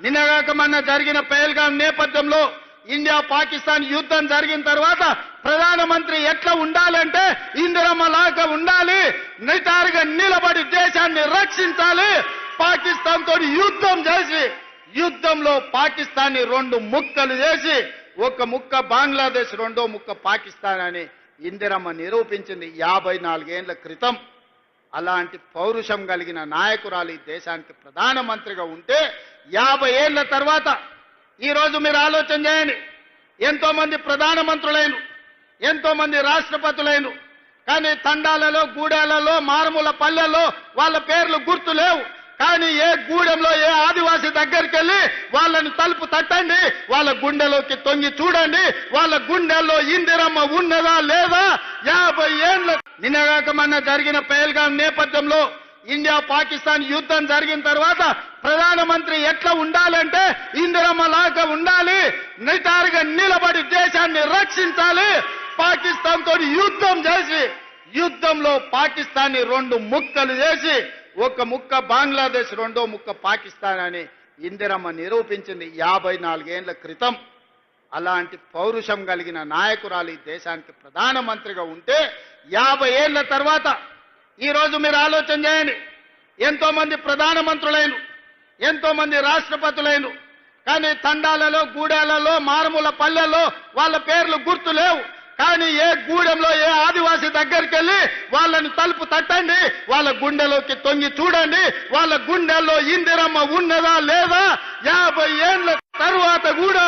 నిన్నగాక మొన్న జరిగిన పహల్గాం నేపథ్యంలో ఇండియా పాకిస్తాన్ యుద్ధం జరిగిన తర్వాత ప్రధానమంత్రి ఎట్లా ఉండాలంటే ఇందిరమ్మ లాగా ఉండాలి, నిటారుగా నిలబడి దేశాన్ని రక్షించాలి. పాకిస్తాన్ తోటి యుద్ధం చేసి యుద్ధంలో పాకిస్తాన్ని రెండు ముక్కలు చేసి ఒక ముక్క బంగ్లాదేశ్, రెండో ముక్క పాకిస్తాన్ అని ఇందిరమ్మ నిరూపించింది 54 ఏళ్ల క్రితం. అలాంటి పౌరుషం కలిగిన నాయకురాలు ఈ దేశానికి ప్రధానమంత్రిగా ఉంటే 50 ఏళ్ల తర్వాత ఈరోజు మీరు ఆలోచన చేయండి. ఎంతో మంది ప్రధానమంత్రులైన, ఎంతో మంది రాష్ట్రపతులైన, కానీ తండాలలో, గూడాలలో, మారుమూల పల్లెల్లో వాళ్ళ పేర్లు గుర్తు లేవు. కానీ ఏ గూడెంలో ఏ ఆదివాసి దగ్గరికి వెళ్ళి వాళ్ళని తలుపు తట్టండి, వాళ్ళ గుండెలోకి తొంగి చూడండి, వాళ్ళ గుండెల్లో ఇందిరమ్మ ఉన్నదా లేదా. 50 ఏళ్ల నిన్నగాక మొన్న జరిగిన పహల్గాం నేపథ్యంలో ఇండియా పాకిస్తాన్ యుద్ధం జరిగిన తర్వాత ప్రధానమంత్రి ఎట్లా ఉండాలంటే ఇందిరమ్మ లాగా ఉండాలి, నిటారుగా నిలబడి దేశాన్ని రక్షించాలి. పాకిస్తాన్ తోటి యుద్ధం చేసి యుద్ధంలో పాకిస్తాన్ని రెండు ముక్కలు చేసి ఒక ముక్క బంగ్లాదేశ్, రెండో ముక్క పాకిస్తాన్ అని ఇందిరమ్మ నిరూపించింది 54 ఏళ్ల క్రితం. అలాంటి పౌరుషం కలిగిన నాయకురాలు ఈ దేశానికి ప్రధానమంత్రిగా ఉంటే 50 ఏళ్ల తర్వాత ఈరోజు మీరు ఆలోచన చేయండి. ఎంతో మంది ప్రధానమంత్రులైన, ఎంతో మంది రాష్ట్రపతులైన, కానీ తండాలలో, గూడాలలో, మారుమూల పల్లెల్లో వాళ్ళ పేర్లు గుర్తు లేవు. కానీ ఏ గూడెంలో ఏ ఆదివాసి దగ్గరికి వెళ్ళి వాళ్ళని తలుపు తట్టండి, వాళ్ళ గుండెలోకి తొంగి చూడండి, వాళ్ళ గుండెల్లో ఇందిరమ్మ ఉన్నదా లేదా. 50 ఏళ్ల తరువాత కూడా